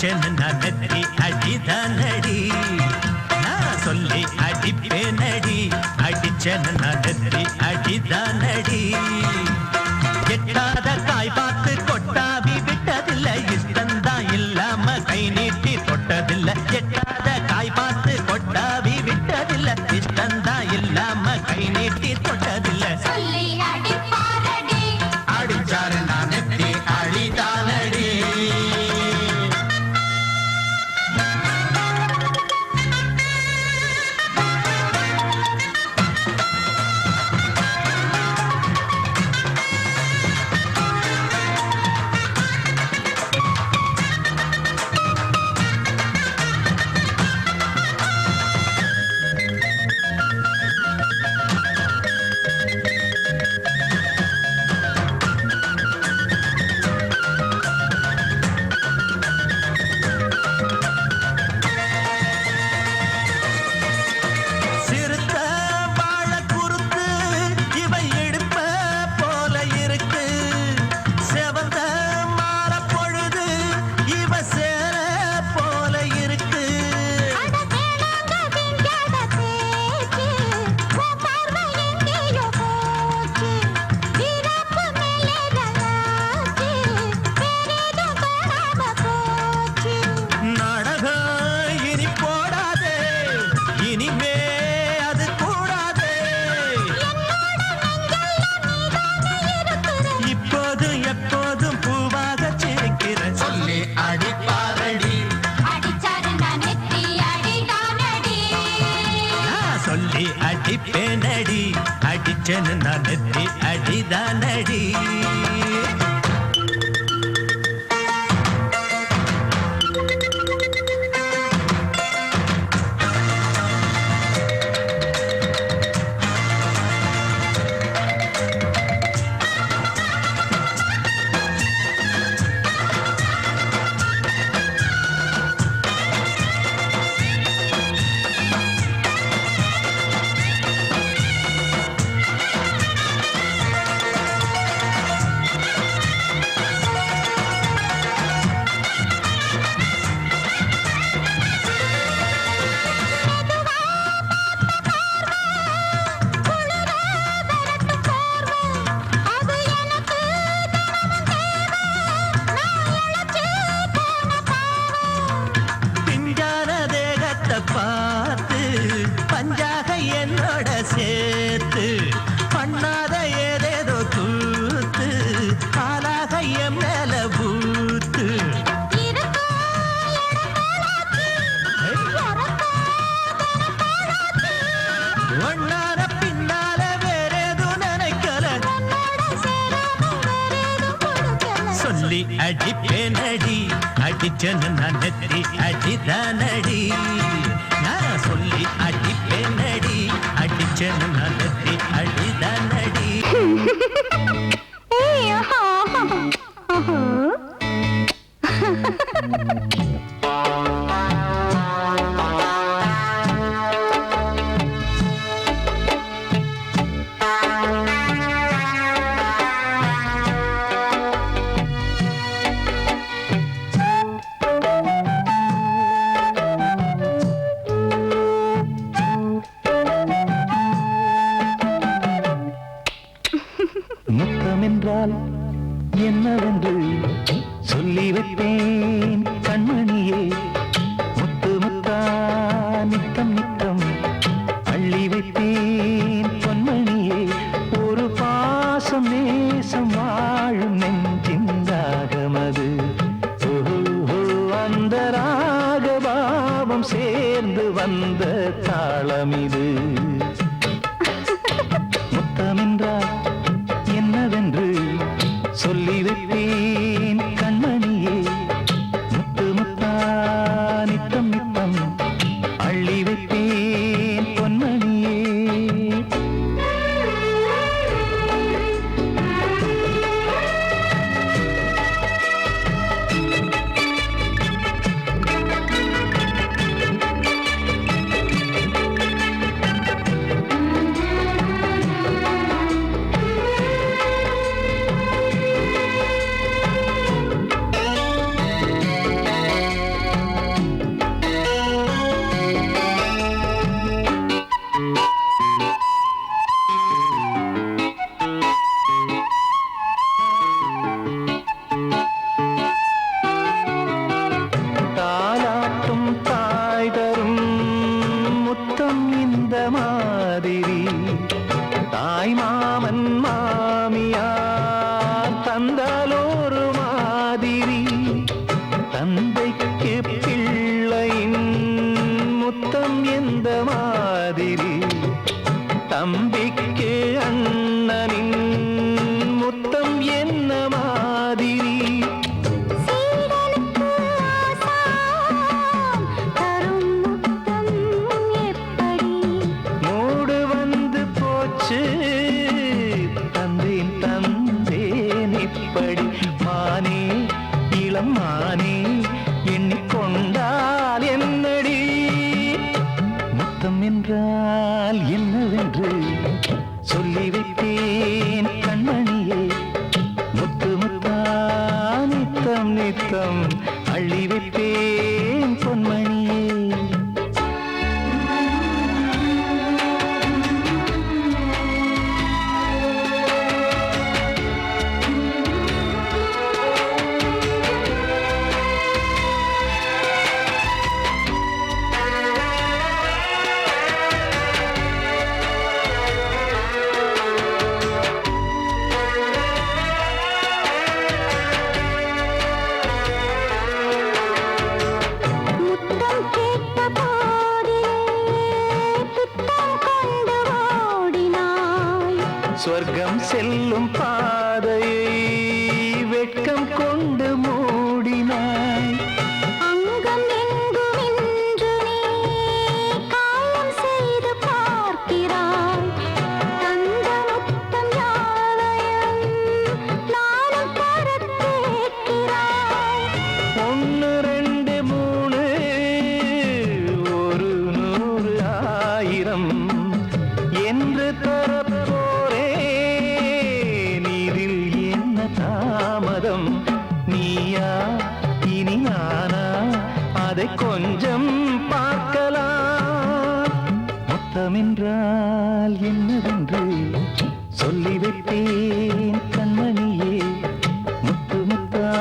அடிச்சேன்னு நான் நெத்தி அடிதானடி நான் சொல்லி அடிப்பேனடி அடிச்சேன்னு நான் நெத்தி அடிதானடி எட்டாத காய் பார்த்து கொட்டாவி விட்டதில்லை இஷ்டந்தான் இல்லாம கை நீட்டி தொட்டதில்லை எட்டாத காய் பார்த்து கொட்டாவி விட்டதில்லை இஷ்டந்தான் இல்லாம கை நீட்டி தொட்டதில்லை அடிச்சாரு நான் நெத்தி அடிதானடி அடிப்பேனடி அடிச்சேன்னு நான் நெத்தி அடிதானடி பார்த்து பஞ்சாக என்னோட சேர்த்து பண்ணாத ஏதேதோ கூத்து காலாக என் மேல பூத்து ஒன்னார பின்னால வேறேதும் நினைக்கல சொல்லி அடிப்பேனடி அடிச்சேன்னு நான் நெத்தி அடிதானடி நான் சொல்லி அடிப்பேனடி அடிச்சேன்னு நான் நெத்தி அடிதானடி முத்தமென்றால் என்னவென்று சொல்லி வைப்பேன் கண்மணியே முத்து முத்தா நித்தம் நித்தம் அள்ளி வைப்பேன் பொன்மணியே ஒரு பாசம் நேசம் வாழும் நெஞ்சின் ராகமது அந்த ராகபாவம் சேர்ந்து வந்த தாளமிது முத்தமென்றால் என்னவென்று சொல்லி வைப்பேன் கண்மணியே முத்து முத்தா நித்தம் நித்தம் அள்ளி வைப்பேன் பொன்மணியே தம்பிக்கு அண்ணனின் முத்தம் என்ன மாதிரி மூடு வந்து போச்சு தந்தேன் தந்தேன் இப்படி மானே இளம் மானே எண்ணிக்கொண்டால் என்னடி முத்தம் என்றால் என்னவென்று சொல்லி வைத்தேன் கண்மணியே முத்து முத்தா நித்தம் நித்தம் அள்ளி வைப்பேன் பொன்மணியே சொர்க்கம் செல்லும் பாதையை வெட்கம் கொண்டு மூடினாய் அங்கம் எங்கும் இன்று நீ காயம் செய்து பார்க்கிறாய் தந்த முத்தம் யாவையும் நானும் தர கேட்கிறாய் 1 2 3 ஒரு 100 1000 என்று தாமதம் நீயா இனி நானா அதை கொஞ்சம் பார்க்கலாம் முத்தமென்றால் என்னவென்று சொல்லி வைத்தேன் கண்மணியே முத்து முத்தா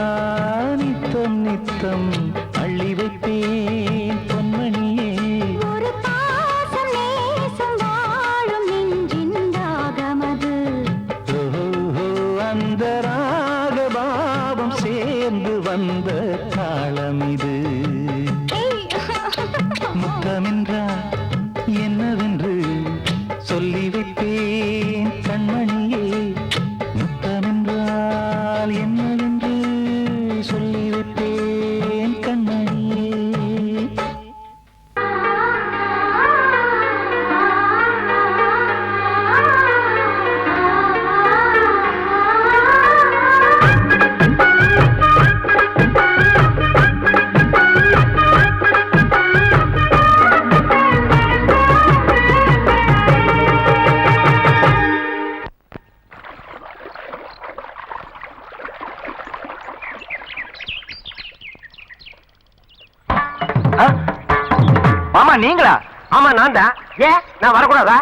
நித்தம் நித்தம் அள்ளி வைப்பேன் பொன்மணியே ஒரு பாசம் நேசம் வாழும் நெஞ்சின் ராகமது அந்த ராகபாவம் சேர்ந்து வந்த தாளம் இது முத்தமென்றால் என்னவென்று சொல்லி வைப்பேன் கண்மணியே முத்தமென்றால் என்னவென்று சொல்லி வைப்பேன் கண்மணியே மாமா நீங்களா? ஆமா நான் தான். ஏன் நான் வரக்கூடாதா?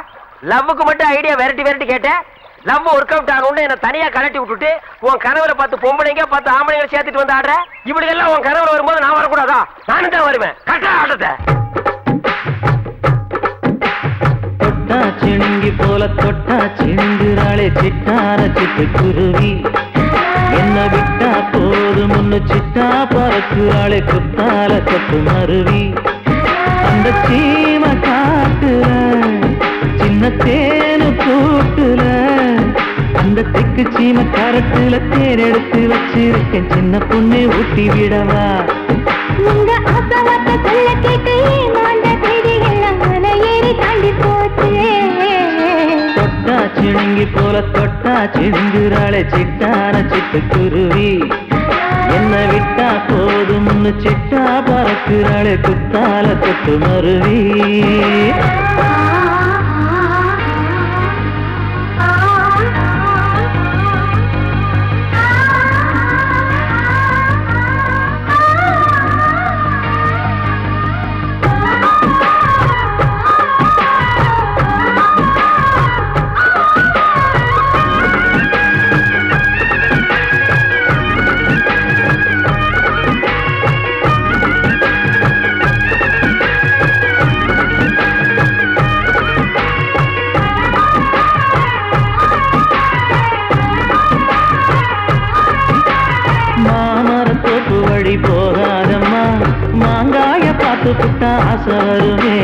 லவ்வுக்கு மட்டும் ஐடியா வெரைட்டி வெரைட்டி கேட்டேன். லவ் ஒர்க் அவுட் ஆகணும்னு என்ன தனியா கலட்டி விட்டுட்டு உன் கனவுல பார்த்து பொம்பளைங்க பார்த்து ஆம்பளைங்க சேர்த்துட்டு வந்து ஆடுற. இப்படி எல்லாம் உன் கனவுல வரும்போது நான் வரக்கூடாதா? நானும் தான் வருவேன். கரெக்டா ஆட்டத்தை தொட்டா சிணுங்கி போல தொட்டா சிணுங்குறாளே சிட்டான சிட்டுக்குருவி என்ன விட்டா போதும் முன்னு சிட்டா பறக்குறாளே குத்தால கொத்து மருவி அந்த சீம காட்டுல சின்ன தேனு கூட்டுல அந்த தெக்கு சீம கரட்டுல தேர் எடுத்து வச்சிருக்கேன் சின்ன பொண்ணு ஊட்டி விடவா உங்க அசவத்த சொல்ல கேட்டு மாண்ட செய்தி எல்லாம் மலையேறி தாண்டி போச்சு தொட்டா சிணுங்கி போல தொட்டா சிணுங்குறாளே சிட்டான சிட்டுக்குருவி என்ன விட்டா போதும் முன்னு சிட்டா பறக்குறாளே குத்தால தொட்டு மருவி போகாதம்மா மாங்காய பார்த்து புட்டா ஆசை வருமே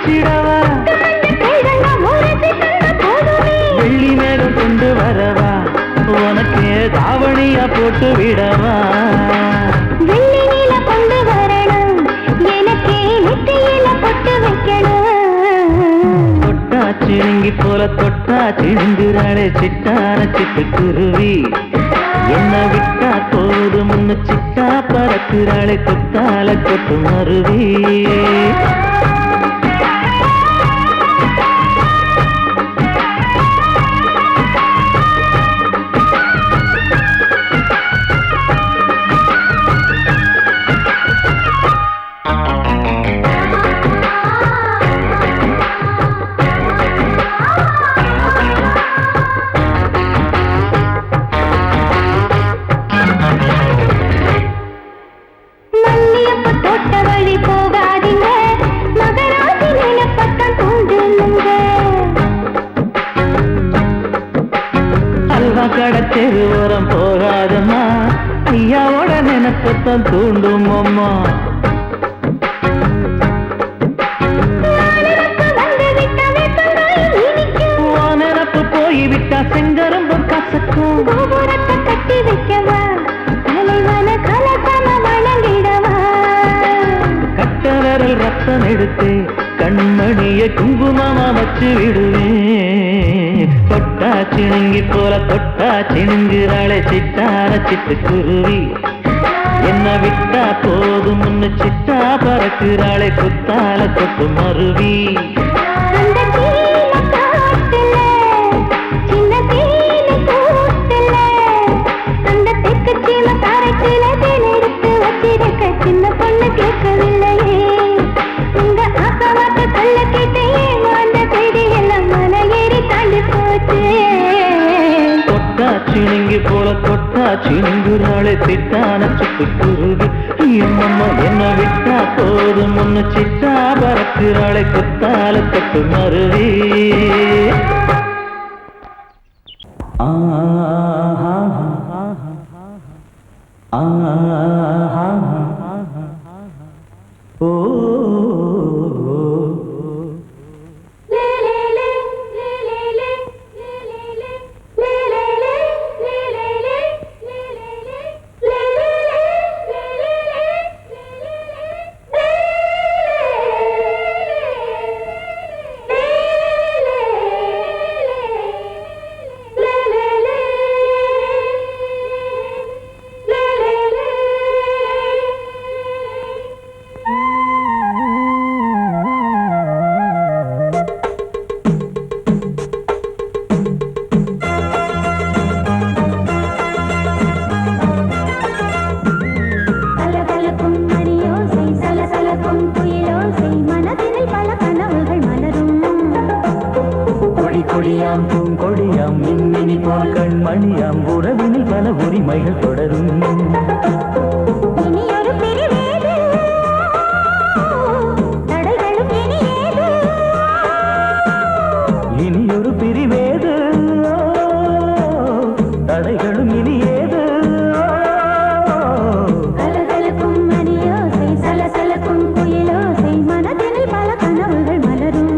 வச்சிடவா வெள்ளி மேகம் கொண்டு வரவா உனக்கு தாவணியா போட்டு விடவா வெள்ளி நீல கொண்டு வரணும் எனக்கு நெத்தியில பொட்டு வைக்கணும் தொட்டா சிணுங்கி போல தொட்டா சிணுங்குறாளே சிட்டான சிட்டுக்குருவி என்ன விட்டா போதும் முன்னு சிட்டா பறக்குறாளே கொத்தால கொட்டு மருவி தெருவோரம் போகாதம்மா ஐயாவோட நினைப்பத்தான் தூண்டும் அம்மா நினப்பு போய்விட்டா செங்கரம்பு கசக்கும் கட்டி வைக்கவா தலைவன கலசம வணங்கிடவா கட்ட விரல் ரத்தம் எடுத்து கண்மணிய குங்குமமா வச்சு விடுவேன் தொட்டா சிணுங்கி போல தொட்டா சிணுங்குறாளே சிட்டார சிட்டுக்குருவி என்ன விட்டா போதும் முன்னு சிட்டா பறக்குறாளே குத்தால கொட்டு மருவி சின்ன பொண்ணு கேட்கவில்லையே உங்க ஆசவாக்க சொல்ல கேட்டையே அந்த செய்தி எல்லாம் மலை ஏறி தாண்டி போச்சு தொட்டா சிணுங்கி போல தொட்டா சிணுங்குறாளே சிட்டான சிட்டுக்குருவி எம்மம்மா என்ன விட்டா போதும் முன்னு சிட்டா பறக்குறாளே குத்தால கொட்டு மருவி கொடியாம் பூங்கொடியாம் மின்மினி போல் கண்மணியாம் உறவினில் பல உரிமைகள் தொடரும் இனியொரு பிரிவேது தடைகளும் இனி ஏது கலகலக்கும் மணியோசை சலசலக்கும் குயிலோசை மனதினில் பல கனவுகள் மலரும்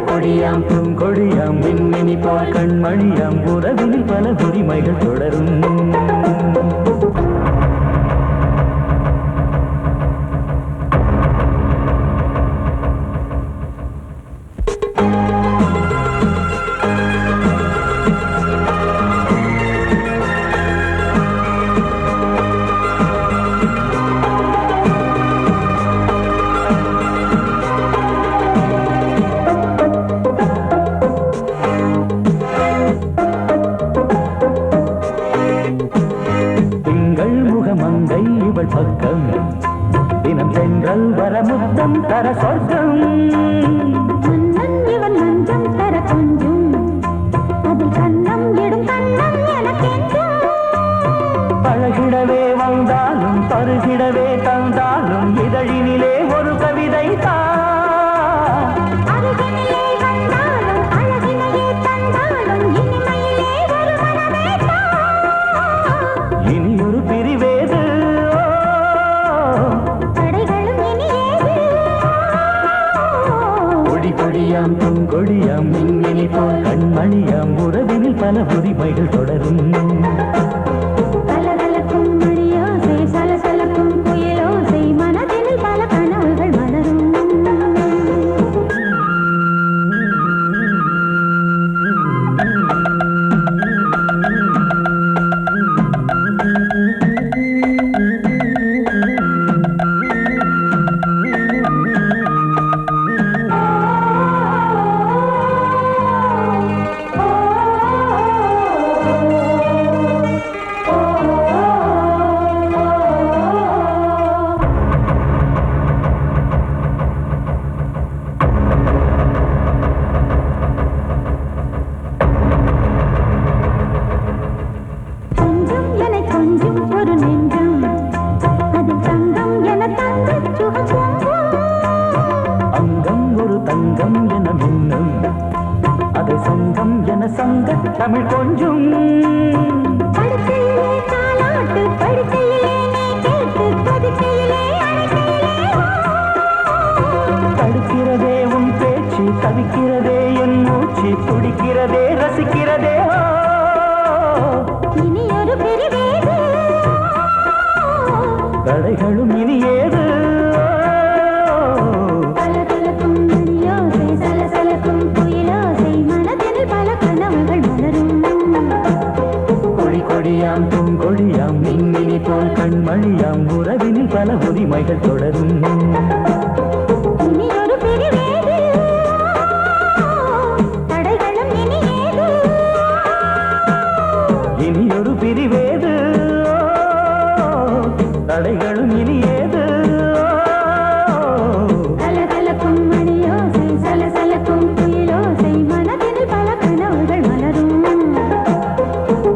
கொடியாம் பூங்கொடியாம் மின்மினி போல் கண்மணியாம் உறவினில் பல உரிமைகள் தொடரும் பக்கம் தினம் சென்றல் வர முத்தம் தர சொர்க்கம் மன்னன் இவன் மஞ்சம் தர கொஞ்சம் அதில் கண்ணம் இடும் கண்ணம் எனக்கென்றும் பழகிடவே வந்தாலும் பருகிடவே தந்தாலும் இதழினிலே ஒரு கவிதை அருகினிலே வந்தாலும் அழகினையே தந்தாலும் இனிமையிலே ஒரு மனமே இனியொரு பிரிவேது தடைகளும் இனியேது கண்மணியாம் பூங்கொடியாம் மின்மினி போல் கண்மணியாம் உறவினில் பல உரிமைகள் தொடரும் கலகலக்கும் மணியோசை சலசலக்கும் புயலோசை மனதினில் பல கனவுகள் மலரும் தமிழ் கொஞ்சம் படுக்கையிலே தாலாட்டு படுக்கையிலே நீ கேட்டு படுக்கையிலே தடுக்கிறதே உன் பேச்சு தவிக்கிறதே என் மூச்சு துடிக்கிறதே ரசிக்கிறதே இனி ஒரு பிரிவேது தடைகளும் இனி ஏது கலகலக்கும் மணியோசை சலசலக்கும் புயலோசை மனதினில் பல கனவுகள் மலரும் கொடி கொடியாம் பூங்கொடியாம் மின்மினி போல் கண்மணியாம் உறவினில் பல உரிமைகள் தொடரும் இனி ஒரு பிரிவேது தடைகளும் இனி ஏது இனி ஒரு பிரிவேது தடைகளும் இனி ஏது கலகலக்கும் மணியோசை சலசலக்கும் புயலோசை மனதினில் பல கனவுகள் மலரும்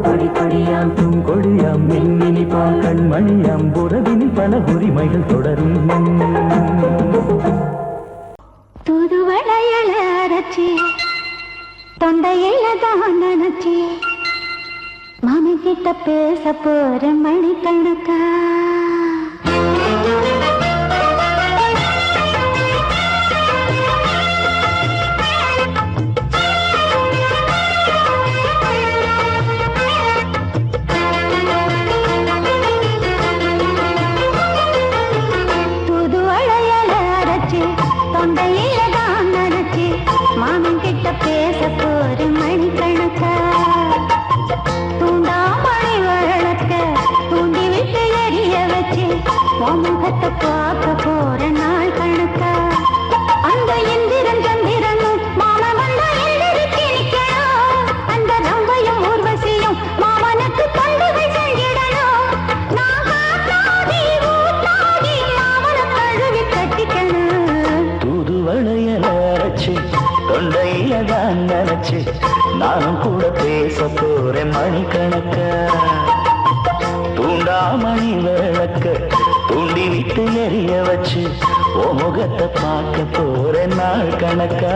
கொடி கொடியாம் பூங்கொடியாம் மின்மினி போல் கண்மணியாம் உறவினில் பல உரிமைகள் தொடரும் தூதுவளையல அரைச்சி தொண்டையில தான் நினைச்சி மாமி கிட்ட பேச போற மணிக்கணக்கா தூதுவளையல அரைச்சி தொண்டையில தான் நினைச்சி மாமி கிட்ட பேச போற மணிக்கணக்கா தூண்டாமணி வழக்க தூண்டி விட்டு எரிய வச்சு முகத்தை பார்க்க போற நாள் கணக்கா அந்த இந்திரன் சந்திரனும் மாமா வந்தா எந்திரிச்சு நிக்கணும் அந்த ரம்பையும் ஊர்வசியும் மாமனுக்கு தொண்டுகள் செஞ்சிடணும் நான் காத்தாடி ஊத்தாடி மாமனை கழுவி கட்டிக்கணும் தூதுவளையல அரைச்சு தொண்டையில தான் நினைச்சு நானும் கூட பேச போறேன் மணிக்கணக்க தூண்டாமணி விளக்க தூண்டி விட்டு எரிய வச்சு ஓ முகத்தை பார்க்க போறேன் நாள் கணக்கா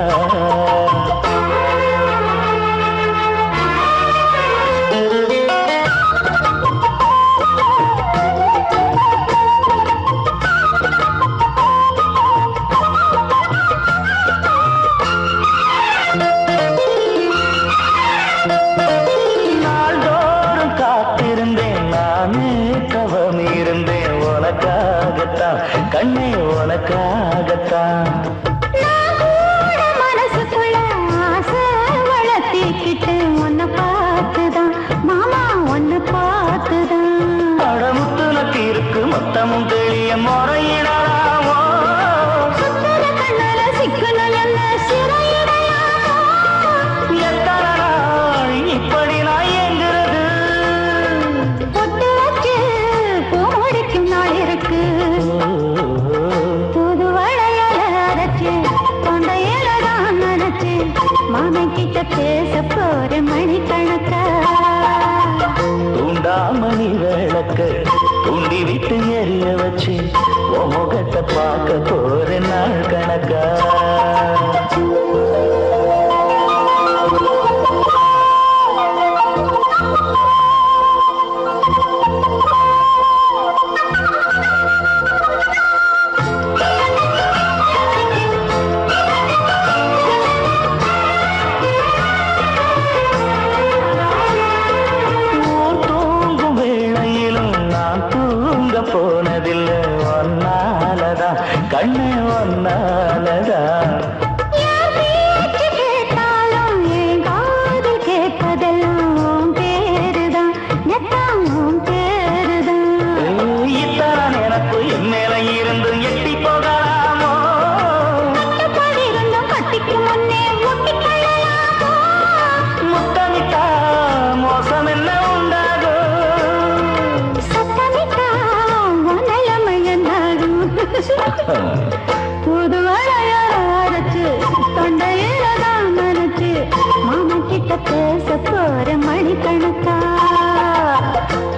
நாள்தோறும் காத்திருந்தேன் நானே தவம் இருந்தேன் உனக்காகத்தான் கண்ணே உனக்காகத்தான் மனசுக்குள்ள ஆசை வளர்த்திக்கிட்டு உன்னை பார்த்துதான் மாமா உன்னை பார்த்துதான் அடமுத்துனக்கு இருக்கு மொத்தமும் தெளிய முறையிடலாமோ சுத்தர கண்ணால சிக்கணும் என்ன சிறையிடையாமோ எத்தனை நாள் இப்படி நான் எங்கிறது பொட்டு வச்சு பூ முடிக்கும் நாள் இருக்கு தூதுவளையல அரைச்சு தொண்டையில தான் நினைச்சு மாமி கிட்ட பேச போற மணிக்கணக்கா தூண்டாமணி விளக்க தூண்டி விட்டு எரிய வச்சு ஓ முகத்தை பார்க்க போற நாள் கணக்கா கண்ணே ஒன்னாலதான் கேட்டாலும் என் காதில் கேட்பதெல்லாம் பேருதான் நெத்தாம் பேருதான் இத்தான் எனக்கு என் மேல இருந்து எட்டி போகலாமோ இருந்தும் கட்டிக்கு முன்னே முட்டிக்கொள்ளலாமோ முத்தமிட்டா மோசம் என்ன உண்டாகும் சத்தமிட்டா நிலைமையந்தாகும் புது அரைச்சு தொண்டையில தான் நினைச்சு மாமா கிட்ட பேச போற மணிக்கணக்கா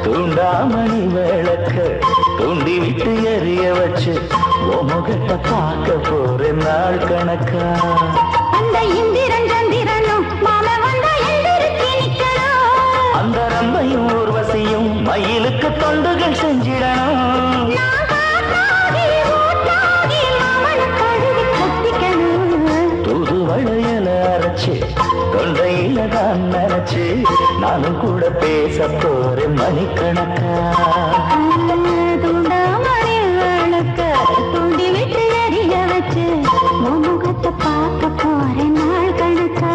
தூண்டாமணி விளக்க தூண்டி விட்டு எரிய வச்சு முகத்தை பார்க்க போற நாள் கணக்கா அந்த இந்திரன் சந்திரனும் மாமா வந்தா எந்திரிச்சு நிக்கணும் அந்த ரம்பையும் ஊர்வசியும் மயிலுக்கு தொண்டுகள் செஞ்சிடணும் நான் காத்தாகி ஊத்தாகி மாமனை கழுவி கட்டிக்கணும் தூது வளையல அரைச்சு தொண்டையில தான் நினைச்சு நானும் கூட பேச போறேன் மணிக்கணக்கா தூண்டாமணி விளக்க தூண்டி விட்டு எரிய வச்சு முகத்தை பார்க்க போற நாள் கணக்கா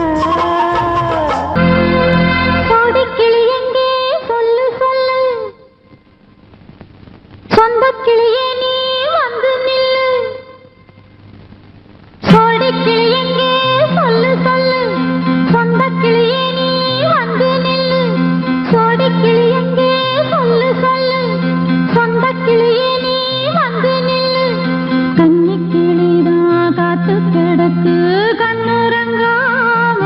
கோடிக்கிளி எங்கே சொல்லு சொல்லு சொந்த கிளியே நீ வந்து நில்லு கோடிக்கிளி எங்கே சொல்லு சொல்லு சொந்த கிளியே நீ வந்து நில்லு கோடிக்கிளி எங்கே சொல்லு சொல்லு சொந்த கிளியே நீ வந்து நில்லு கன்னி கிளிதான் காத்து கிடக்கு கண்ணுறங்காம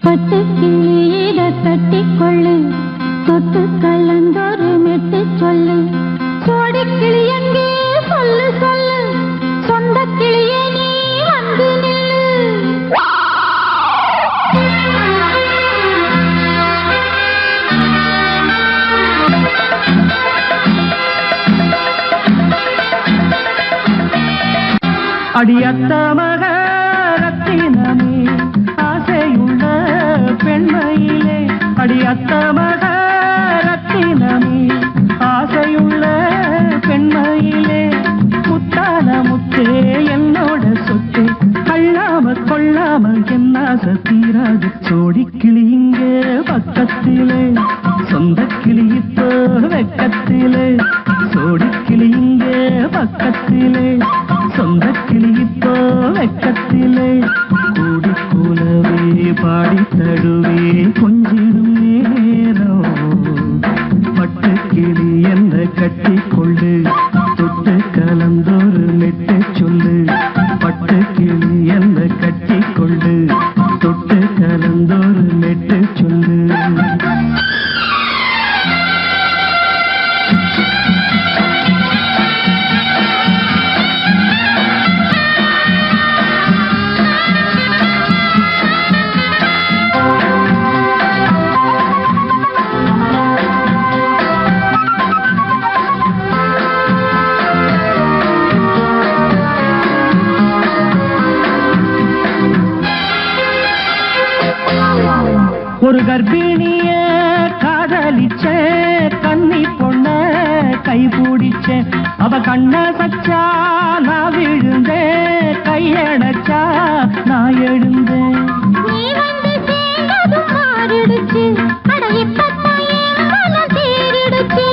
பட்டு கிளி இத கட்டிக்கொள்ளு தொட்டு கலந்தொரு மெட்டு சொல்லு கோடி கிளி எங்கே சொல்லு சொல்லு சொந்த கிளியே நீ வந்து நில்லு அடியத்த மக ரத்தினமே ஆசையுள்ள பெண்மையிலே அடியத்த மக ரத்தினமே ஆசையுள்ள பெண்மையிலே முத்தான முத்தே என்னோட சொத்து அள்ளாம கொள்ளாம என்ன தீராது சோடி கிளி இங்கே பக்கத்திலே சொந்த கிளி இப்போ வெக்கத்திலே சோடி கிளி இங்கே பக்கத்திலே சொந்த கிளி இப்போ வெக்கத்திலே கூடி கூலவே பாடி தடுவே கொஞ்சிடும் நேரம் பட்டு கிளி என்ன கட்டி கொள்ளு தொட்டு கலந்தொரு மெட்டு சொல்லு பட்டு கிளி என்ன கட்டி கொள்ளு தொட்டு கலந்தொரு மெட்டு சொல்லு ஒரு கர்ப்பிணிய காதலிச்ச கன்னி பொண்ண கை பிடிச்ச அவ கண்ண சச்சா நான் விழுந்தேன் கையடைச்சா நான் எழுந்தேன் நீ வந்து சேர்ந்ததும் மாறிடுச்சு அட இப்பத்தான் என் மனம் தேறிடுச்சு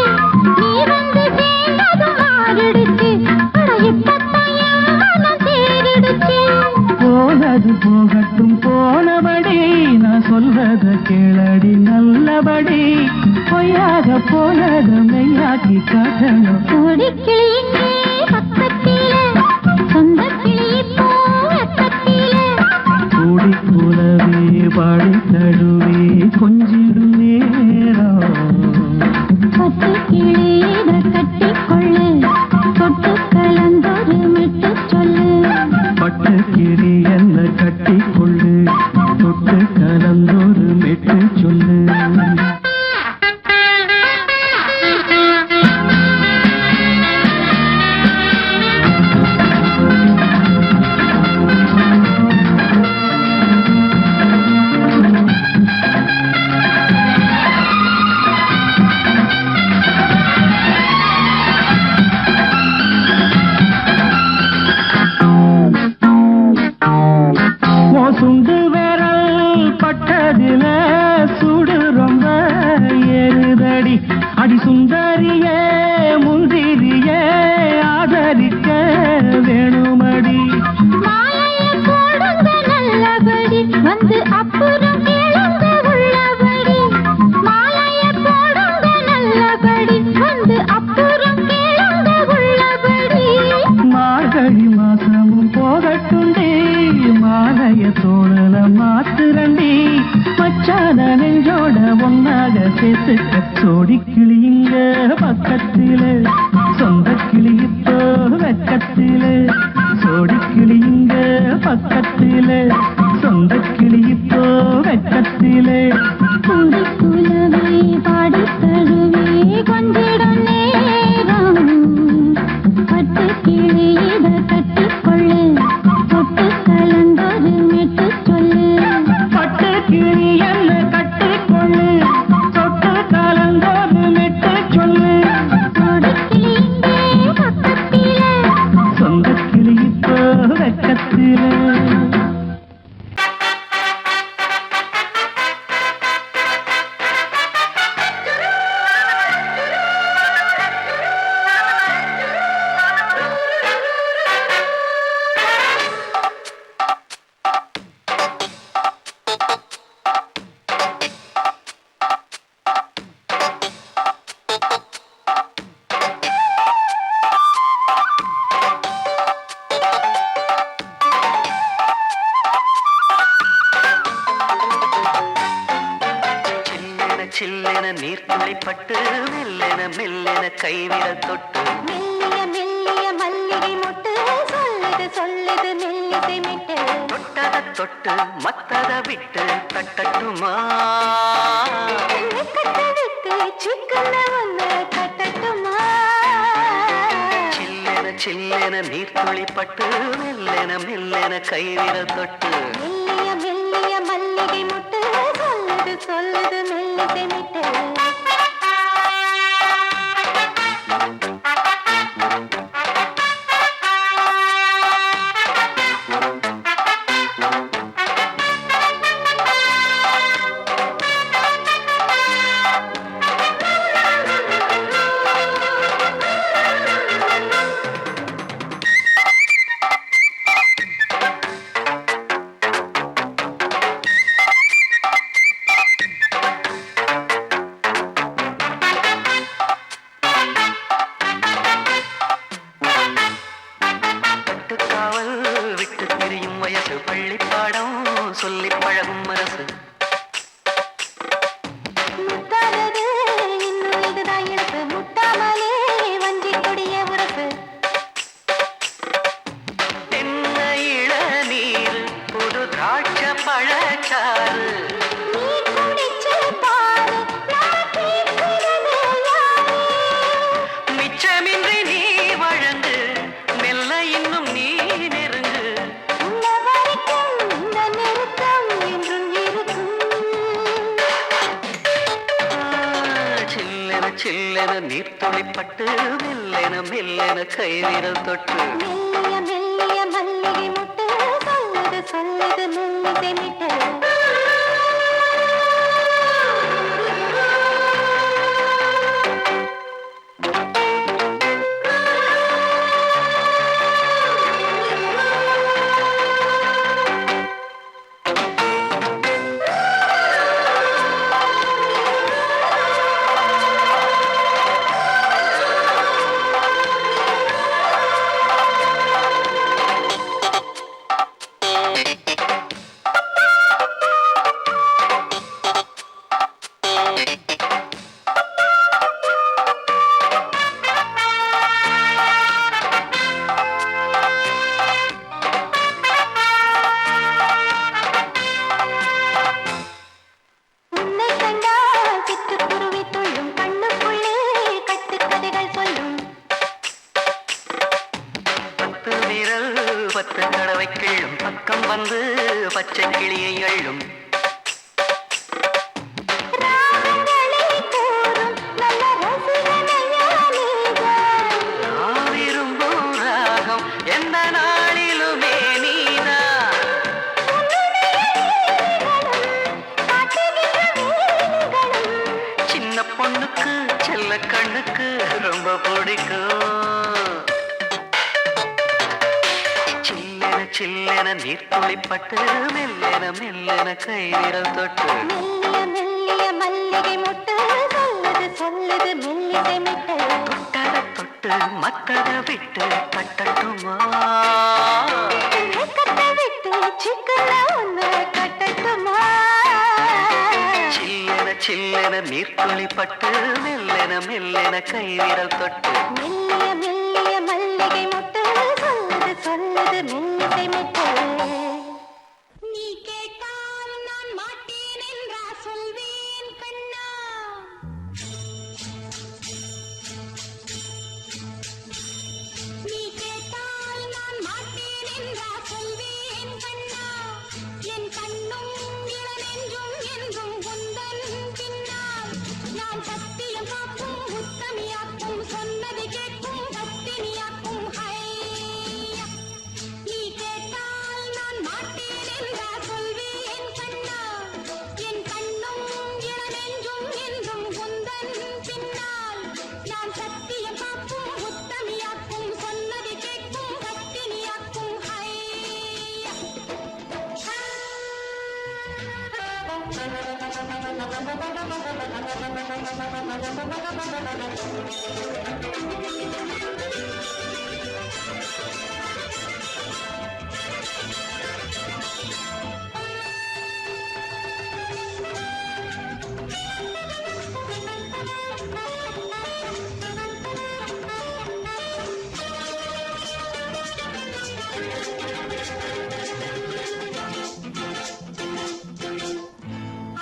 நீ வந்து சேர்ந்ததும் மாறிடுச்சு அட இப்பத்தான் என் மனம் தேறிடுச்சு போனது போகட்டும் போனபடி நான் சொல்றத கேளடி நல்லபடி பொய்யாக போனத மெய்யாக்கி காட்டணும் கோடி கிளி இங்கே பக்கத்திலே சொந்த கிளி இப்போ வெக்கத்திலே கூடி கூலவே பாடி தடுவே கொஞ்சிடும் சேர்த்துக்க சோடி கிளியுங்க பக்கத்தில சொந்த கிளி இப்போ வெக்கத்தில சோடி கிளியுங்க பக்கத்தில சொந்த கிளி இப்போ வெக்கத்தில குலவை பாடி தழுவே கொஞ்சிடம் நேரம் பட்டு கிளி இத கட்டிக்கொள்ளு தொட்டு கலந்தொரு மெட்டு சொல்லு பட்டு கிளி என்ன கட்டிக்கொள்ளு தொட்டு கலந்தொரு மெட்டு சொல்லு சோடி கிளியிங்கே பக்கத்தில சொந்த கிளி இப்போ வெக்கத்தில சில்லென நீர்த்துளிப்பட்டு மெல்லென மெல்லென கைவிரல் தொட்டு மெல்லிய மெல்லிய மல்லிகை மொட்டு சொல்லுது சொல்லுது மெல்லிசை மிட்டு தொட்டத தொட்டு மத்தத விட்டு தட்டட்டுமா வெக்கத்தை விட்டு சிக்கன ஒன்று கட்டட்டுமா சில்லென சில்லென நீர்த்துளிப்பட்டு மெல்லென மெல்லென கைவிரல் தொட்டு மெல்லிய மெல்லிய மல்லிகை மொட்டு சொல்லுது சொல்லுது மெல்லிசை மிட்டு விட்டு திரியும் வயசு பள்ளி பாடம் சொல்லி பழகும் மனசு முத்தாதது இன்னும் இதுதான் இழப்பு முட்டாமலே வஞ்சி கொடிய உரசு தென்ன இளநீர் புது திராட்ச பழச்சாறு நீ குடிச்சு பாரு நான் கேட்கிறது யாரு மிச்சமின்றி நீ வழங்கு மெல்ல இன்னும் நீ நெருங்கு உன்ன வரைக்கும் இந்த நெருக்கம் என்றும் இருக்கும் சில்லென சில்லென நீர்த்துளிப்பட்டு மெல்லென மெல்லென கைவிரல் தொட்டு மெல்லிய மெல்லிய மல்லிகை முட்டு சொல்லுது சொல்லுது மெல்லிசை மிட்டு உன்னை கண்டால் சிட்டுக்குருவி துள்ளும் கண்ணுக்குள்ளே கட்டுக்கதைகள் சொல்லும் பத்து விரல் பத்து தடவை கிள்ளும் பக்கம் வந்து பச்சை கிளியை அள்ளும் ராகங்களை கூறும் நல்ல ரசிகனையா நீதான் நான் விரும்பும் ராகம் எந்த நாளிலுமே நீதான் சின்ன பொண்ணுக்கு செல்ல கண்ணுக்கு ரொம்ப பிடிக்கும் சில்லென சில்லென நீர்த்துளிப்பட்டு மெல்லென மெல்லென கைவிரல் தொட்டு மெல்லிய மெல்லிய மல்லிகை மொட்டு சொல்லுது சொல்லுது மெல்லிசை மிட்டு தொட்டத தொட்டு மத்தத விட்டு தட்டட்டுமா வெக்கத்தை விட்டு சிக்கன ஒன்று கட்டட்டுமா சில்லென நீர்த்துளி பட்டு மெல்லென மெல்லென கைவிரல் தொட்டு மெல்லிய மெல்லிய மல்லிகை மொட்டு சொல்லுது சொல்லுது மெல்லிசை மெட்டு நீ கேட்டால் நான் மாட்டேன் என்றா சொல்வேன் கண்ணா நீ கேட்டால் நான் மாட்டேன் என்றா சொல்வேன் கண்ணா என் கண்ணும் இளநெஞ்சும் என்றும் உந்தன் பின்னால் நான் சத்தியம் காக்கும் உத்தமியாக்கும் சொன்னது கேட்கும் பத்தினியாக்கும் ஹையா நீ கேட்டால் நான் மாட்டேன் என்றா சொல்வேன் கண்ணா என் கண்ணும் இளநெஞ்சும் என்றும் உந்தன் பின்னால் நான் சத்தியம் காக்கும் உத்தமியாக்கும் சொன்னது கேட்கும் பத்தினியாக்கும் ஹையா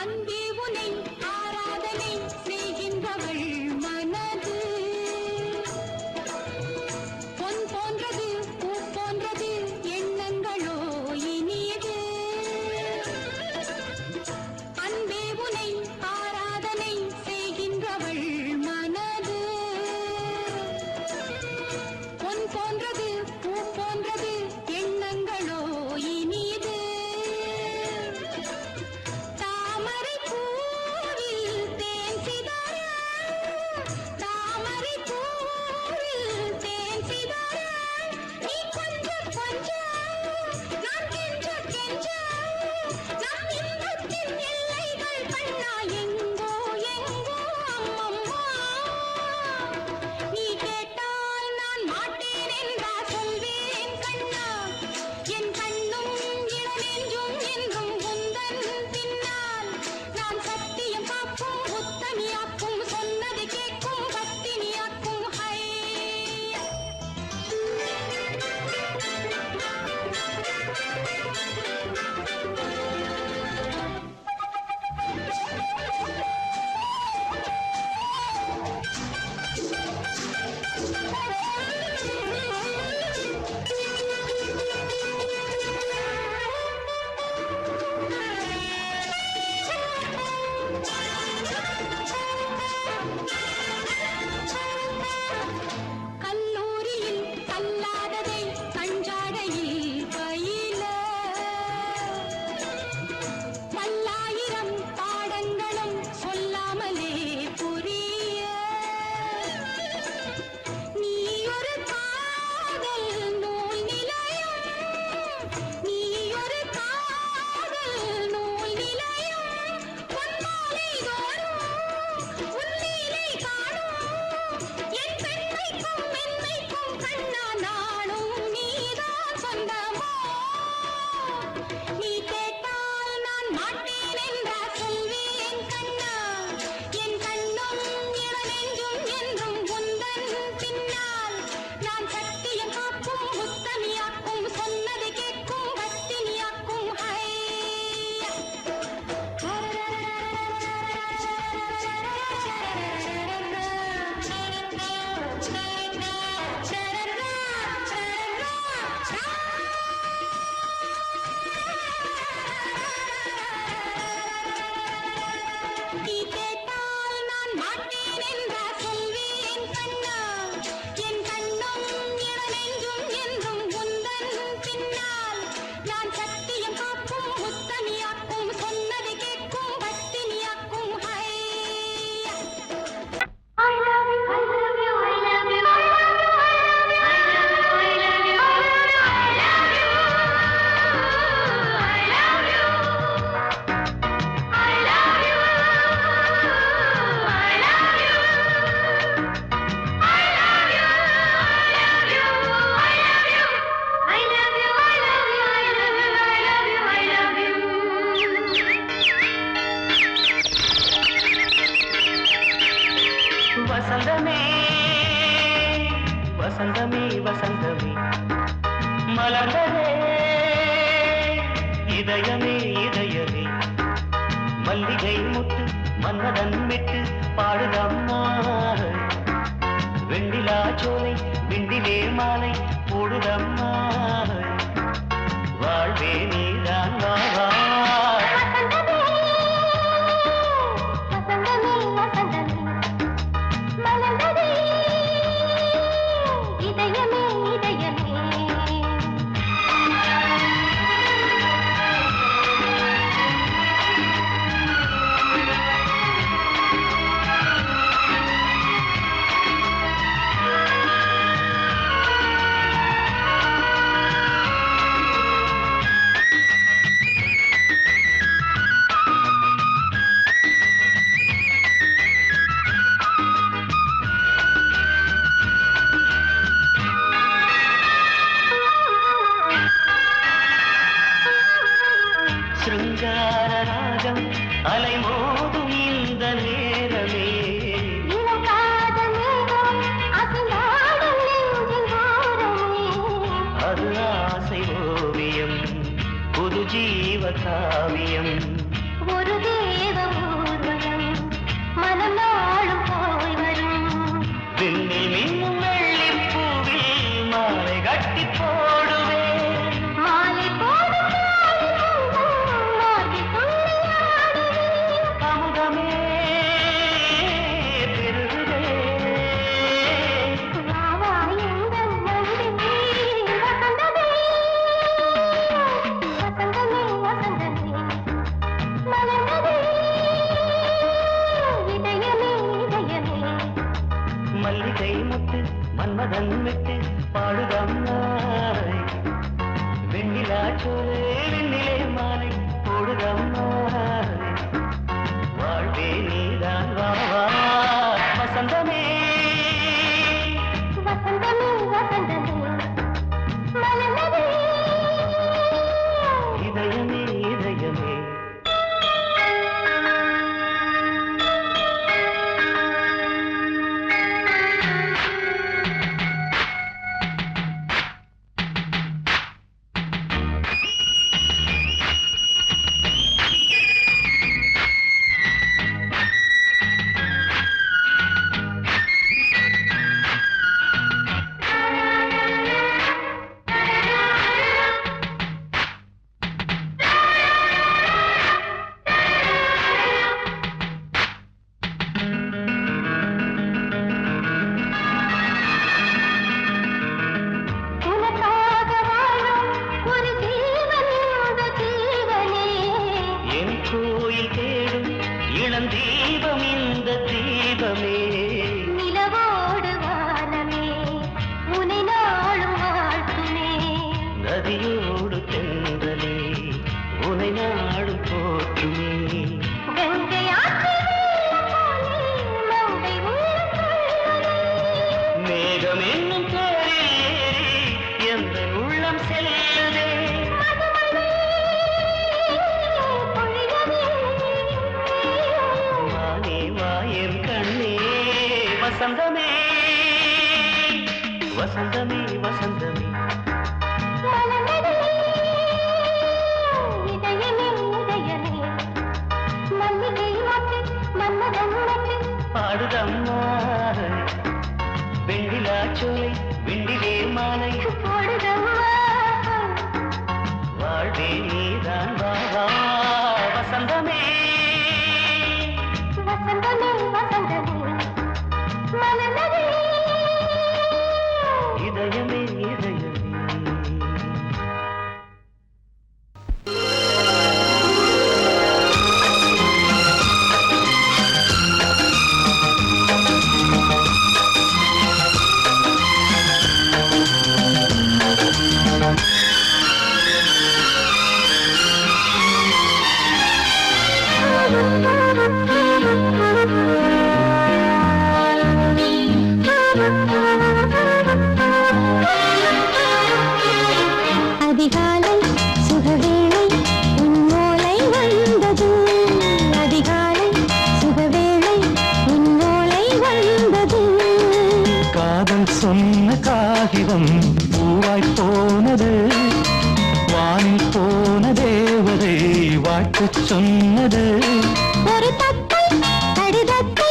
அன்பே உனை ஆராதனை செய்கின்றவள் மனது பொன் போன்றது பூ போன்றது எண்ணங்களோ இனியது அன்பே உனை ஆராதனை செய்கின்றவள் மனது பொன் போன்றது பூ போன்றது எண்ணங்களோ இனியது தாமரை பூவில் தேன் சிதற தாமரை பூவில் தேன் சிதற நீ கொஞ்சம் கொஞ்சம் நான் கெஞ்ச கெஞ்ச நம் இன்பத்தின் எல்லைகள் கண்ணா எங்கோ எங்கோ அம்மம்மா நீ கேட்டால் நான் மாட்டேன் என்றா சொல்வேன் கண்ணா என் கண்ணும் இளநெஞ்சும் என்றும் உந்தன் பின்னால் நான் சத்தியம் காக்கும் உத்தமியாக்கும் சொன்னது கேட்கும் பத்தினியாக்கும் ஹையா கல்லூரியில் கல்லாததை கஞ்சாடையில் பயில பல்லாயிரம் பாடங்களும் சொல்லாமலே புரிய நீ ஒரு காதல் நூல் நிலையம் நீ ஒரு காதல் நூல் நிலையம் பொன்மாலை தோறும் உன்னிலை காணும் என் பெண்மைக்கும் மென்மைக்கும் கண்ணா நாள் வசந்தமே மலர்ந்ததே இதயமே இதயமே மல்லிகை முட்டு மன்மதன் விட்டு பாடுதம்மா வெண்ணிலா சோலை விண்டிலே மாலை போடுதம்மா வாழ்வே நீதான் வா வா அலைமோதும் இந்த நேரமே அது ஆசை ஓவியம் புது ஜீவ காவியம் ஒரு தேவ ஊர்வலம் மனம் நாளும் போய் வரும் விண்ணில் மின்னும் வெள்ளிப்பூவில் மாலை கட்டி போடுவேன் மாலை போடும் மல்லிகை முட்டு மன்மதன் விட்டு பாடுதம்மாய் வெண்ணிலா சோலை வெண்ணிலே மாலை போடுதம்மாய் வாழ்வே நீதான் வா வா வசந்தமே வசந்தமே வசந்தமே மலர்ந்ததே இதயமே இதயமே தீபம் இந்த தீபமே நிலவோடு வானமே உனை நாளும் வாழ்த்துமே நதியோடு தென்றலே உனை நாடு போற்றுமே மேகம் என்னும் தேரில் எந்த உள்ளம் செல்லுதே வசந்தமே வசந்தமே வசந்தமே இதயமே இதயமே மல்லிகை மட்டு மன்மதன் மட்டு பாடுதம்மா வெண்ணிலா சோலை வெண்டிலே மாலை போடுதம்மா வாழ்வே நீதான் வா வா வசந்தமே வசந்தமே வசந்தமே மலர்ந்ததே இதயமே இதயமே பூவாய் போனது வானில் போன தேவதை வாழ்த்து சொன்னது ஒரு தத்தை கடிதத்தை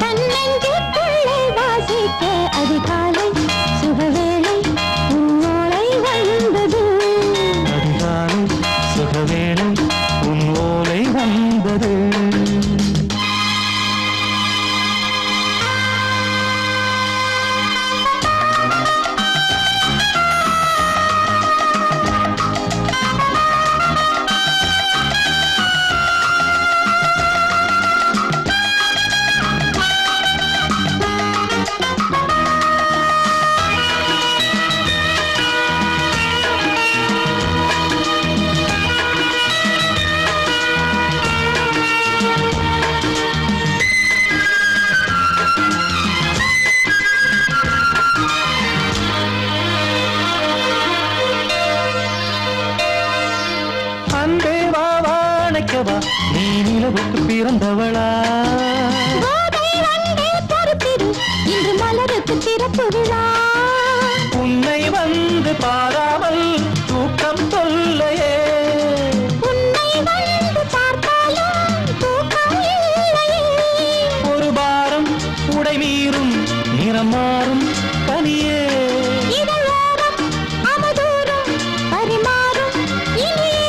தன்னெஞ்சுக்குள்ளே வாசிக்க அதிகாலை சுகவேளை உன்னோளை வந்தது அதிகாலை சுகவேளை உன் ஓலை வந்தது நீ நிலவுக்கு பிறந்தவளா இன்று மலருக்கு திறப்பு விழா உன்னை வந்து பாராமல் தூக்கம் சொல்லையே உன்னை வந்து பார்த்தாலும் தூக்கம் இல்லையே ஒரு பாரம் உடை மீறும் நிறம் மாறும் கனியே இதழோரம் அவதூறும் பரிமாறும் இனியே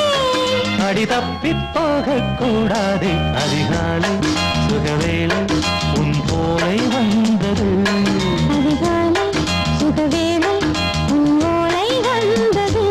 அடி தப்பி போகக்கூடாது அதிகாலை சுகவேளை உன் போலை வந்தது அதிகாலை சுகவேளை உன் ஓலை வந்தது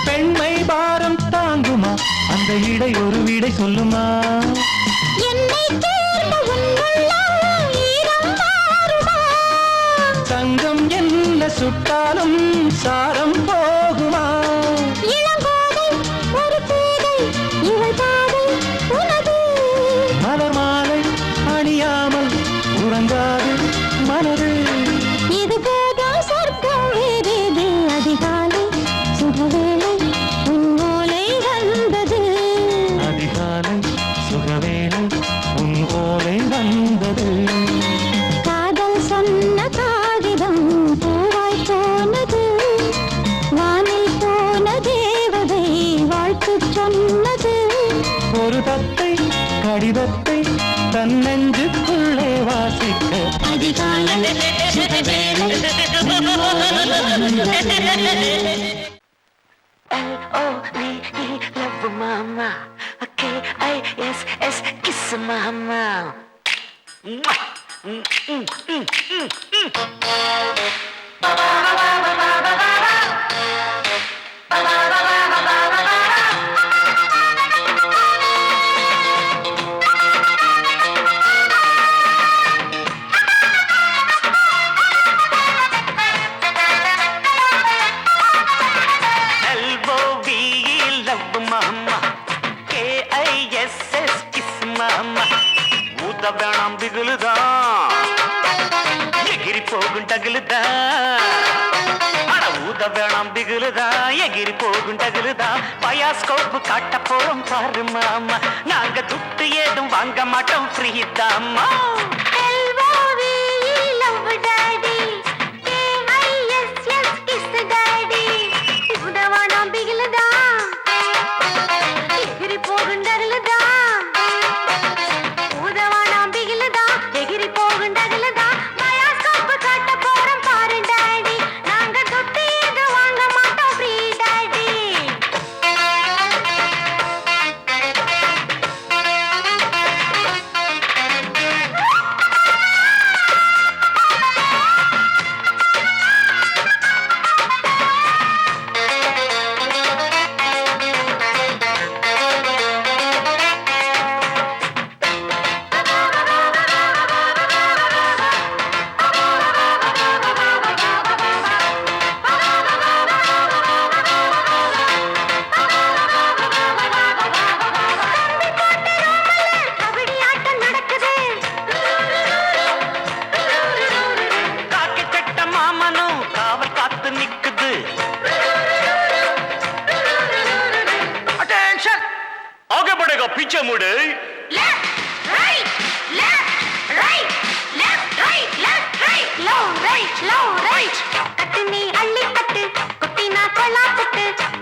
பெண்மை பாரம் தாங்குமா அந்த இடை ஒரு விடை சொல்லுமா என்னை தேர்ந்த உன்னுள்ளம் ஈரம் மாறுமா தங்கம் என்ன சுட்டாலும் சாரம் போகுமா இளங்கோதை ஒரு பேதை இவள் பாதை உனது மலர் மாலை அணியாமல் உறங்காது மனது இது போதும் சொர்க்கம் வேறேது அதிகாலை சுகவேளை உன் ஓலை வந்தது அதிகாலை சுகவேளை உன் ஓலை வந்தது காதல் சொன்ன காகிதம் பூவாய் போனது வானில் போன தேவதை வாழ்த்து சொன்னது ஒரு தத்தை கடிதத்தை தன்னெஞ்சுக்குள்ளே வாசிக்க அதிகாலை சுகவேளை உன் ஓலை வந்தது L-O-V-E, love mama. K-I-S-S, kiss mama. வேணாம் பிகுலுதா எகிரி போகும் டகுலுதா அட ஊத வேணாம் பிகுலுதா எகிரி போகும் டகுலுதா பயாஸ்கோப்பு காட்ட போறோம் பாரு மாமா நாங்க துட்டு ஏதும் வாங்க மாட்டோம் ஃப்ரீ தாமா அழகா பிச்சை மூடு.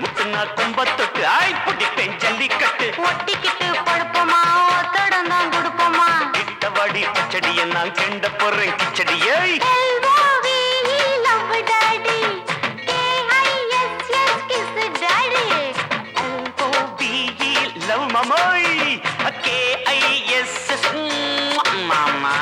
முத்துனா கும்பத்தொட்டு ஆய் பிடிப்பேன் ஜல்லிக்கட்டு. ஒட்டிக்கிட்டு படுப்போமா ஒத்தடம் தான் கொடுப்போமா கிட்டவாடி பச்சடியை நான் கிண்ட போறேன் கிச்சடியை. லவ் மாமோய் KISS மாமா.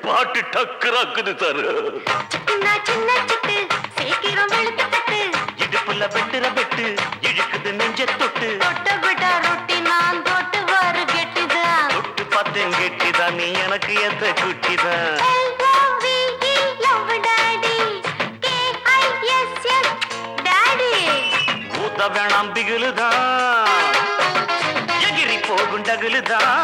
பாட்டு டக்குறாக்குது சார். இடுப்புல வெட்டுற வெட்டு இழுக்குது நெஞ்ச தொட்டு. தொட்டு பார்த்தேன் கெட்டிதான் நீ எனக்கு எந்த குட்டிதான். ஊத்த வேணாம் பிகிலுதான் எகிரி போகும் டகுலுதான்.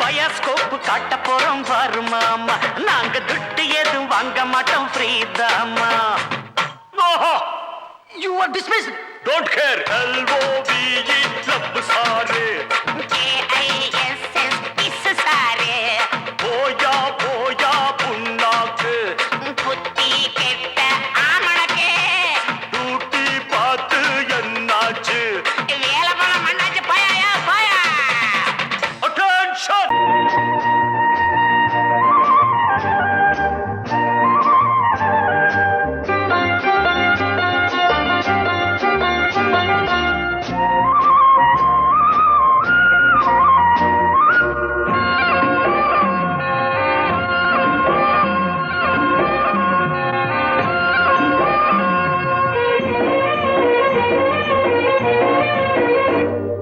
பயாஸ்கோப்பு காட்ட போறோம் வருமாமா. நாங்க துட்டு எதுவும் வாங்க மாட்டோம் ஃப்ரீதாமா. You are dismissed. Don't care. LOVE love sir. KISS kiss sir. போயா போயா புண்ணாக்கு. புத்தி கெட்ட ஆமணக்கு. டூட்டி பார்த்து என்னாச்சு. வேலை போல மண்ணாச்சு போயா போயா. Attention.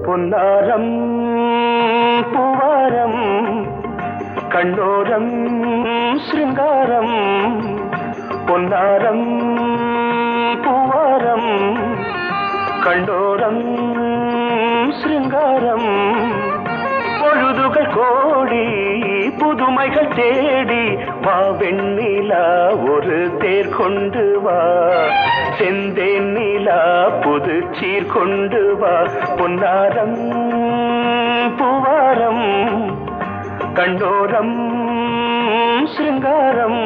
பொன்னாரம் பூவாரம் கண்ணோரம் சிருங்காரம். பொன்னாரம் பூவாரம் கண்ணோரம் சிருங்காரம். பொழுதுகள் கோடி புதுமைகள் தேடி வா வெண்ணிலா ஒரு தேர் கொண்டு வா. செந்தேன் நிலா புது சீர் கொண்டு வா. பொன்னாரம் பூவாரம் கண்டோரம் சிருங்காரம்.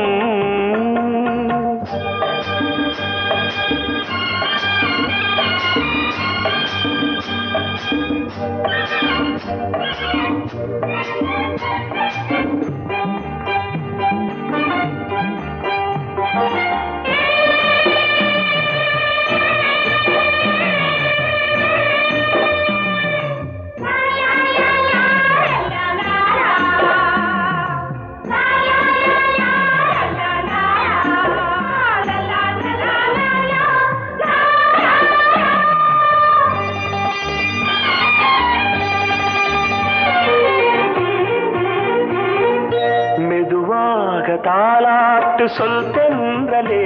தாலாட்டு சொல் தென்றலே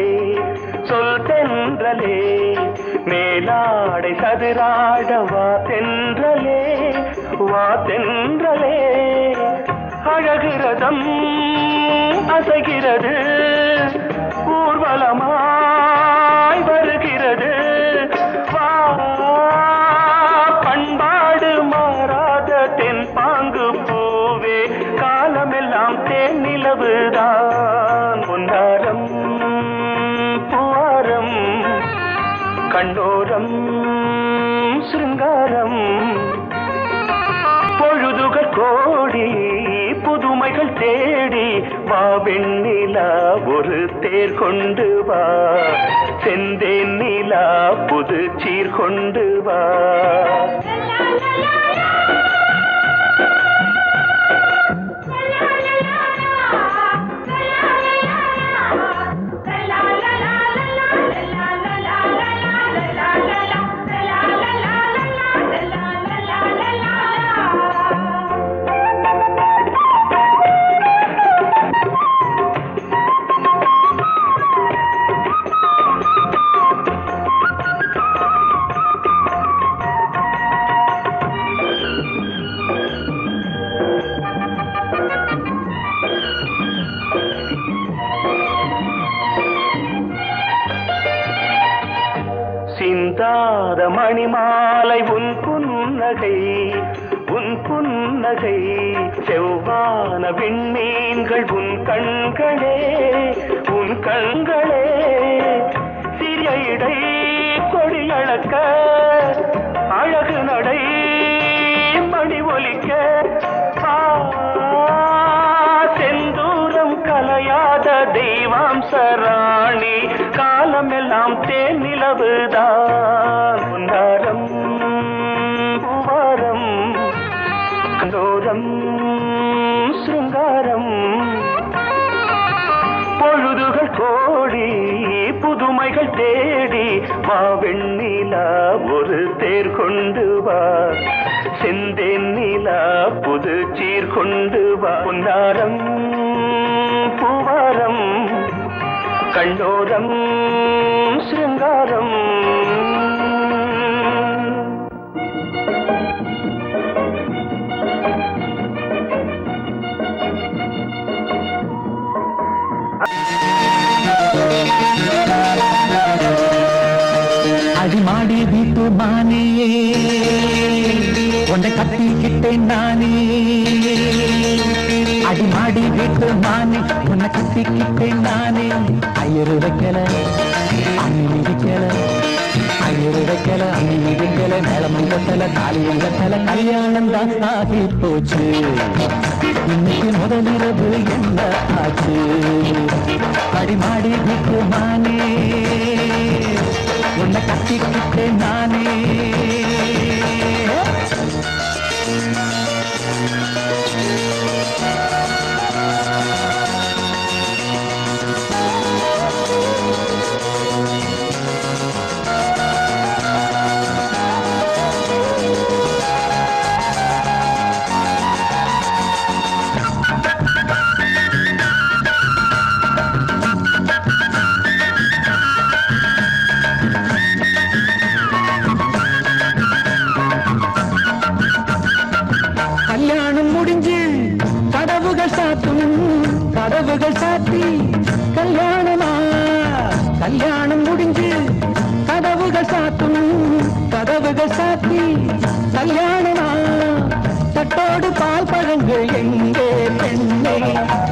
சொல் தென்றலே. மேலாடை சதுராட வா தென்றலே வா தென்றலே. அழகிறதம் அசைகிறது ஊர்வலமாய் வருகிறது. வா பண்பாடு மாறாத தென் பாங்கு பூவே காலமெல்லாம் தேன் நிலவுதான். பொன்னாரம் பூவாரம் கண்ணோரம் சிருங்காரம். பொழுதுகள் கோடி புது வெண்ணிலா ஒரு தேர் கொண்டு வா, செந்தேன் நிலா புது சீர் கொண்டு வா. சிந்தாத மணிமாலை உன் புன்னகை, உன் புன்னகை செவ்வான விண்மீன்கள் உன் கண்களே, உன் கண்களே சிறிய இடை கொடியளக்க அழகு நடை மணி ஒலிக்க, செந்தூரம் கலையாத தெய்வாம்சராணி காலமெல்லாம் தேன் நிலவுதான். பொன்னாரம் பூவாரம் கண்டோரம் சிருங்காரம், பொழுதுகள் கோடி புதுமைகள் தேடி வா வெண்ணிலா ஒரு தேர் கொண்டு வா, செந்தேன் நிலா புது சீர் கொண்டு வா. பொன்னாரம் பூவாரம் கண்டோரம் சிருங்காரம். அடிமாடி வீட்டு மானே உன்னை கட்டிக்கிட்டேன் நானே, அடிமாடி வீட்டு மானே உன்னை கட்டிக்கிட்டேன் நானே. ஐயரு வைக்கல அண்ணி மிதிக்கல, ஐயரு வைக்கல அண்ணி மிதிக்கல, மேளமும் கட்டல தாலியும் கட்டல, கல்யாணம் தான் ஆகி போச்சு. இன்னைக்கு முதலிரவு என்ன ஆச்சு? அடிமாடி வீட்டு மானே உன்னை கட்டிக்கிட்டேன் நானே. கல்யாணம் முடிஞ்சு கதவுகள் சாத்தும், கதவுகள் சாத்தி கல்யாணமா, கல்யாணம் முடிஞ்சு கதவுகள் சாத்தும், கதவுகள் சாத்தி கல்யாணமா. தட்டோடு பால் பழங்கள் எங்கே பெண்ணே,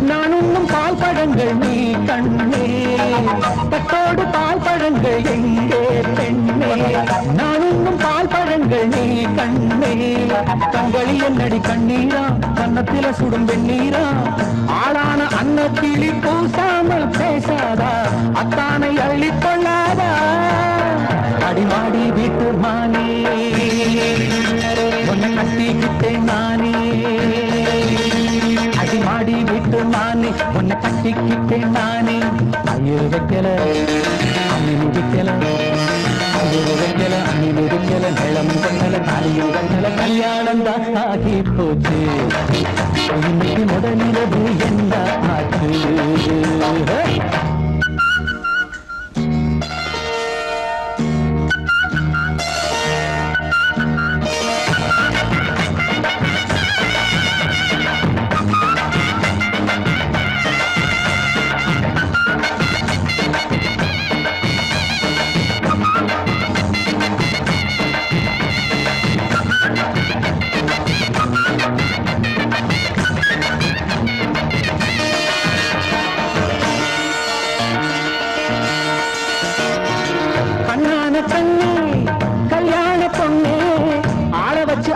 நான் உண்ணும் பால் பழங்கள் நீ கண்ணே. தட்டோடு பால் பழங்கள் எங்கே பெண்ணே, நான் உண்ணும் பால் பழங்கள் நீ கண்ணே. கண்களில் என்னடி கண்ணீரா, கன்னத்தில சுடும் வெண்ணீரா, ஆளான அன்னக்கிளி பூசாமல் பேசாதா, அத்தானை அள்ளிக் கொள்ளாதா. அடிமாடி வீட்டு மானே உன்னை கட்டிக்கிட்டேன் நானே, அடிமாடி வீட்டு மானே உன்னை கட்டிக்கிட்டேன் நானே. ஐயரு வைக்கல அண்ணி மிதிக்கல, ஐயரு வைக்கல அண்ணி மிதிக்கல, மேளம் கண்டல தாலியும் கண்டல, கல்யாணம் தான் ஆகி போச்சு. இன்னைக்கு முதலிரவு என்ன ஆச்சு?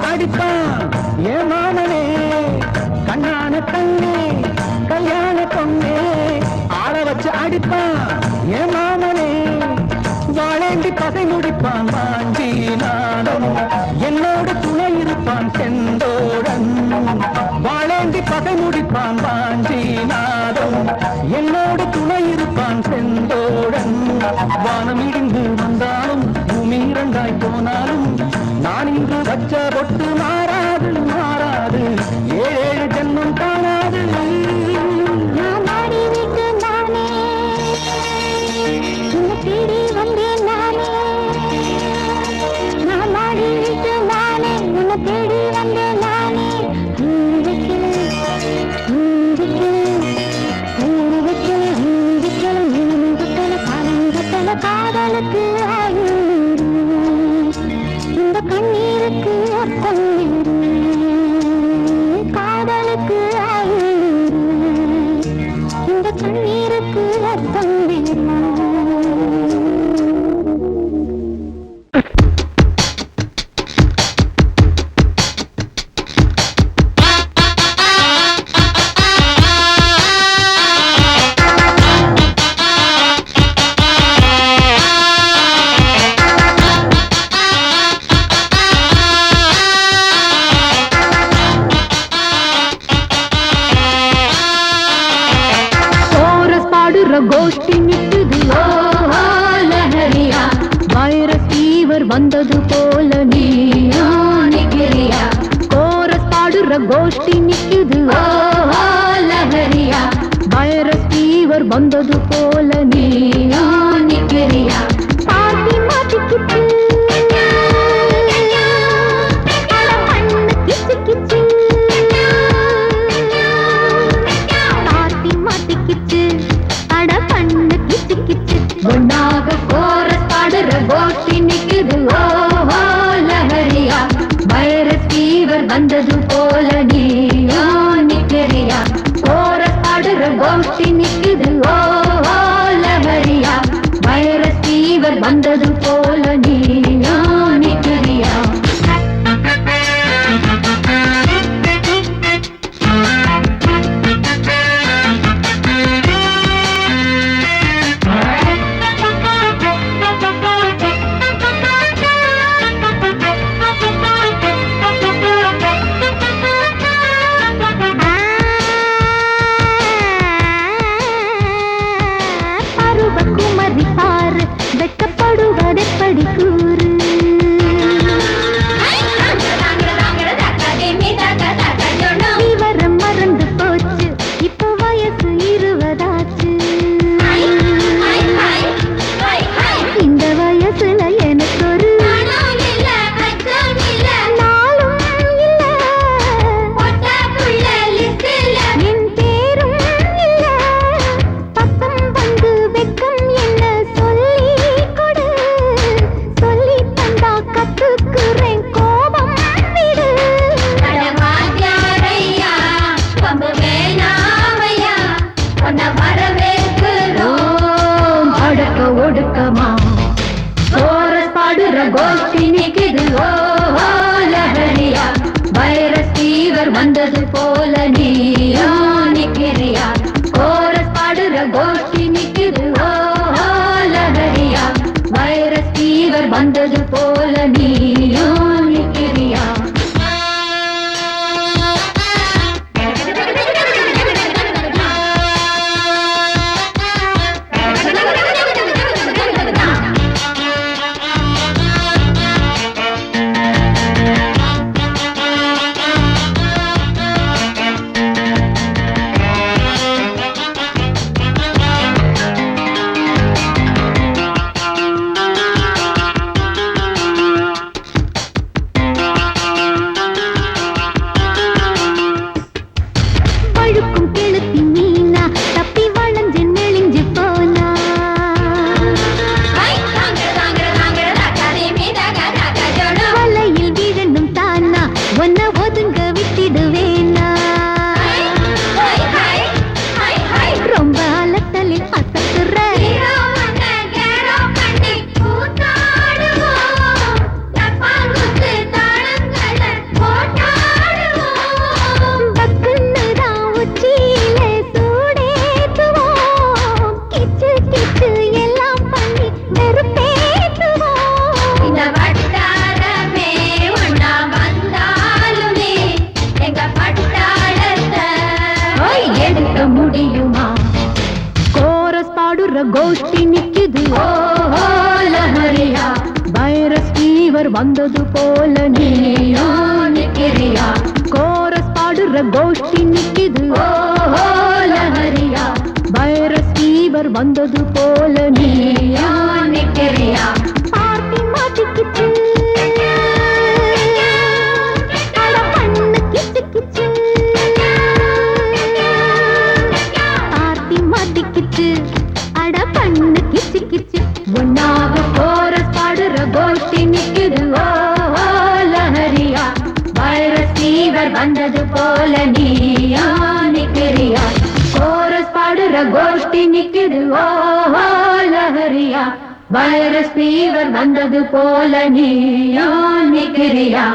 அடிப்பான் ஏ மாமனே, கண்ணான கண்ணே, கல்யாண பொண்ணே. முடிப்பான் என் மாமனே வாழேண்டி பகை முடிப்பான் வாஞ்சி நாடம் என்னோடு துணை இருப்பான் செந்தோடன் வாழேண்டி பகை முடிப்பான் வாஞ்சி நாடம் என்னோடு துணை இருப்பான் செந்தோடன் வானம் இடிந்து வந்தாலும் பூமி இரண்டாய் போனாலும் நான் இங்கு வச்ச பொட்டு மாறாது மாறாது ஏழு ஜென்மம் காணாது நான் மாடி விட்டு நானே உன்னை தேடி வந்தேன் நானே நான் மாடி விட்டு நானே உன்னை தேடி வந்தேன் நானே காதலுக்கு இந்த கண்ணீருக்கு அர்த்தம் காதலுக்கு இந்த கண்ணீருக்கு அர்த்தம் கோஷ்டி நிற்குது லஹரியா வைரஸ் ஃபீவர் வந்தது போல நீயா நிக்கிறியா கோரஸ் பாடுற கோஷ்டி நிற்குது லஹரியா வைரஸ் ஃபீவர் வந்தது போல நீயா நிக்கிறியா பாட்டி மாட்டிக்கிட்டு ஒன்னாக கோரஸ் பாடுற கோஷ்டி நிக்குது லஹரியா வைரஸ் ஃபீவர் வந்தது போல நீயா நிக்கிறியா கோரஸ் பாடுற கோஷ்டி நிக்குது கோஷ்டி நிக்குது ஓஹோ லஹரியா வைரஸ் ஃபீவர் வந்தது போல நீயோ நிக்கிறியா கோரஸ் பாடுற கோஷ்டி நிக்குது ஓஹோ லஹரியா வைரஸ் ஃபீவர் வந்தது போல நீயோ நிக்கிறியா பார்ட்டி மாட்டிக்கிச்சு அட பண்ணு கிச்சு கிச்சு பார்ட்டி மாட்டிக்கிச்சு அட பண்ணு கிச்சு கிச்சு ஒன்னாக கோரஸ் பாடுற கோஷ்டி நிக்குது ஓஹோ லஹரியா வைரஸ் ஃபீவர் வந்தது போல நீயா நிக்கிறியா கோரஸ் பாடுற கோஷ்டி நிக்குது ஓஹோ லஹரியா வைரஸ் ஃபீவர் வந்தது போல நீயா நிக்கிறியா